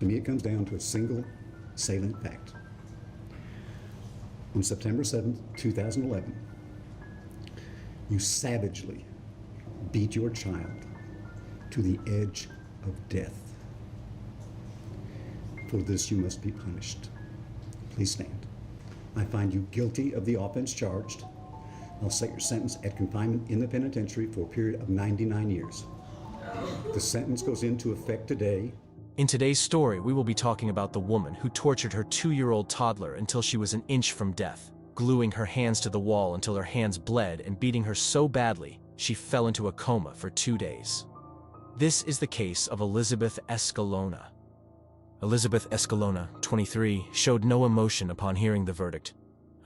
To me, it comes down to a single salient fact. On September 7th, 2011, you savagely beat your child to the edge of death. For this, you must be punished. Please stand. I find you guilty of the offense charged. I'll set your sentence at confinement in the penitentiary for a period of 99 years. The sentence goes into effect today. In today's story, we will be talking about the woman who tortured her 2-year-old toddler until she was an inch from death, gluing her hands to the wall until her hands bled and beating her so badly she fell into a coma for 2 days. This is the case of Elizabeth Escalona. Elizabeth Escalona, 23, showed no emotion upon hearing the verdict,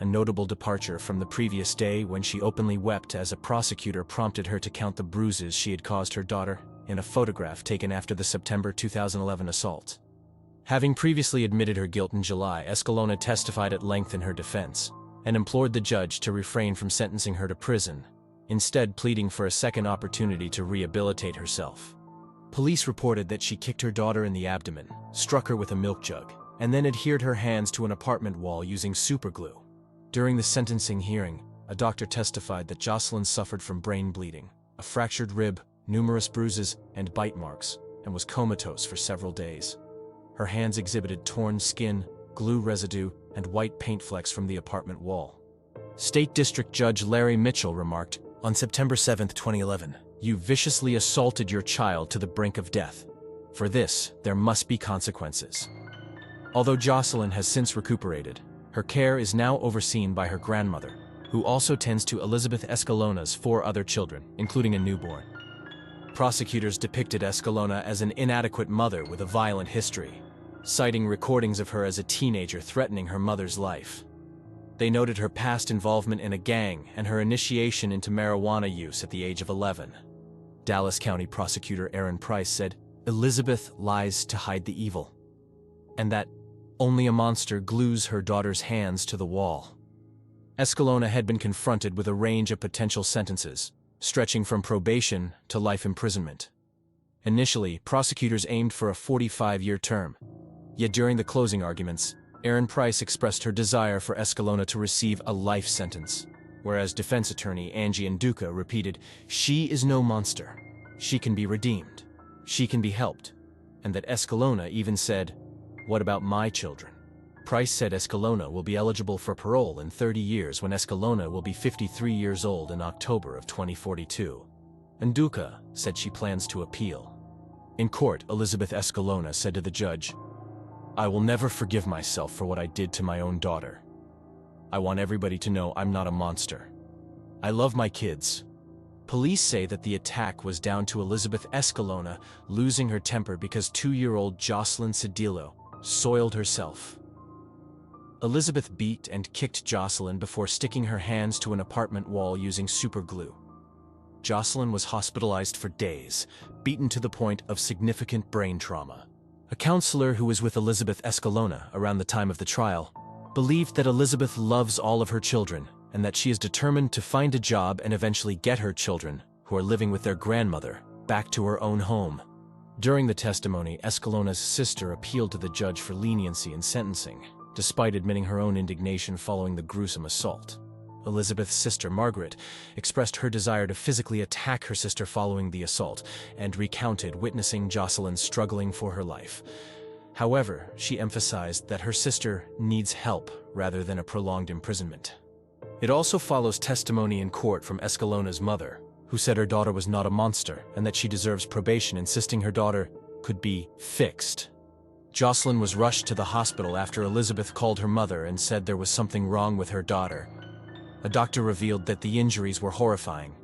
a notable departure from the previous day when she openly wept as a prosecutor prompted her to count the bruises she had caused her daughter in a photograph taken after the September 2011 assault. Having previously admitted her guilt in July, Escalona testified at length in her defense and implored the judge to refrain from sentencing her to prison, instead pleading for a second opportunity to rehabilitate herself. Police reported that she kicked her daughter in the abdomen, struck her with a milk jug, and then adhered her hands to an apartment wall using superglue. During the sentencing hearing, a doctor testified that Jocelyn suffered from brain bleeding, a fractured rib, numerous bruises, and bite marks, and was comatose for several days. Her hands exhibited torn skin, glue residue, and white paint flecks from the apartment wall. State District Judge Larry Mitchell remarked, "On September 7, 2011, you viciously assaulted your child to the brink of death. For this, there must be consequences." Although Jocelyn has since recuperated, her care is now overseen by her grandmother, who also tends to Elizabeth Escalona's 4 other children, including a newborn. Prosecutors depicted Escalona as an inadequate mother with a violent history, citing recordings of her as a teenager threatening her mother's life. They noted her past involvement in a gang and her initiation into marijuana use at the age of 11. Dallas County Prosecutor Aaron Price said, "Elizabeth lies to hide the evil," and that only a monster glues her daughter's hands to the wall. Escalona had been confronted with a range of potential sentences, stretching from probation to life imprisonment. Initially, prosecutors aimed for a 45-year term. Yet during the closing arguments, Aaron Price expressed her desire for Escalona to receive a life sentence, whereas defense attorney Angie Nduka repeated, "She is no monster. She can be redeemed. She can be helped," and that Escalona even said, "What about my children?" Price said Escalona will be eligible for parole in 30 years when Escalona will be 53 years old in October of 2042. Nduka said she plans to appeal. In court, Elizabeth Escalona said to the judge, "I will never forgive myself for what I did to my own daughter. I want everybody to know I'm not a monster. I love my kids." Police say that the attack was down to Elizabeth Escalona losing her temper because 2-year-old Jocelyn Cedillo soiled herself. Elizabeth beat and kicked Jocelyn before sticking her hands to an apartment wall using superglue. Jocelyn was hospitalized for days, beaten to the point of significant brain trauma. A counselor who was with Elizabeth Escalona around the time of the trial believed that Elizabeth loves all of her children and that she is determined to find a job and eventually get her children, who are living with their grandmother, back to her own home. During the testimony, Escalona's sister appealed to the judge for leniency in sentencing, despite admitting her own indignation following the gruesome assault. Elizabeth's sister, Margaret, expressed her desire to physically attack her sister following the assault and recounted witnessing Jocelyn struggling for her life. However, she emphasized that her sister needs help rather than a prolonged imprisonment. It also follows testimony in court from Escalona's mother, who said her daughter was not a monster and that she deserves probation, insisting her daughter could be fixed. Jocelyn was rushed to the hospital after Elizabeth called her mother and said there was something wrong with her daughter. A doctor revealed that the injuries were horrifying.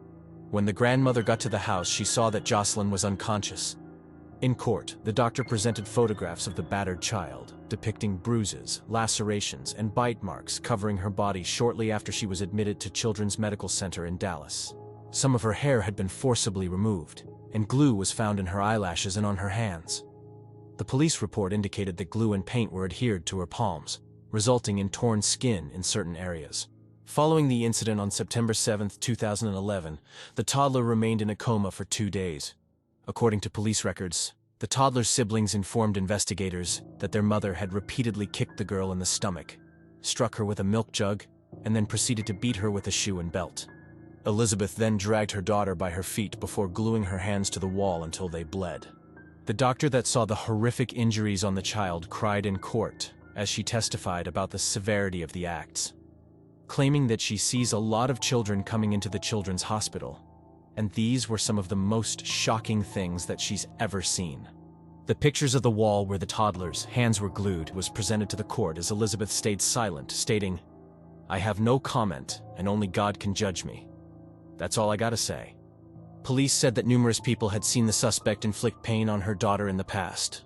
When the grandmother got to the house, she saw that Jocelyn was unconscious. In court, the doctor presented photographs of the battered child, depicting bruises, lacerations, and bite marks covering her body shortly after she was admitted to Children's Medical Center in Dallas. Some of her hair had been forcibly removed, and glue was found in her eyelashes and on her hands. The police report indicated that glue and paint were adhered to her palms, resulting in torn skin in certain areas. Following the incident on September 7, 2011, the toddler remained in a coma for 2 days. According to police records, The toddler's siblings informed investigators that their mother had repeatedly kicked the girl in the stomach, struck her with a milk jug, and then proceeded to beat her with a shoe and belt. Elizabeth then dragged her daughter by her feet before gluing her hands to the wall until they bled. The doctor that saw the horrific injuries on the child cried in court as she testified about the severity of the acts, claiming that she sees a lot of children coming into the children's hospital, and these were some of the most shocking things that she's ever seen. The pictures of the wall where the toddler's hands were glued was presented to the court as Elizabeth stayed silent, stating, "I have no comment, and only God can judge me. That's all I gotta say." Police said that numerous people had seen the suspect inflict pain on her daughter in the past.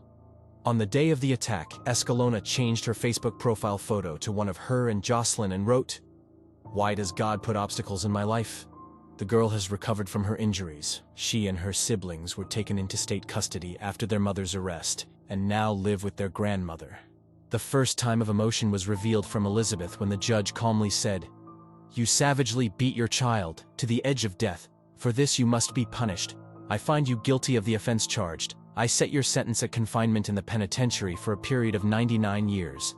On the day of the attack, Escalona changed her Facebook profile photo to one of her and Jocelyn and wrote, "Why does God put obstacles in my life?" The girl has recovered from her injuries. She and her siblings were taken into state custody after their mother's arrest and now live with their grandmother. The first time of emotion was revealed from Elizabeth when the judge calmly said, "You savagely beat your child to the edge of death. For this you must be punished. I find you guilty of the offense charged. I set your sentence at confinement in the penitentiary for a period of 99 years.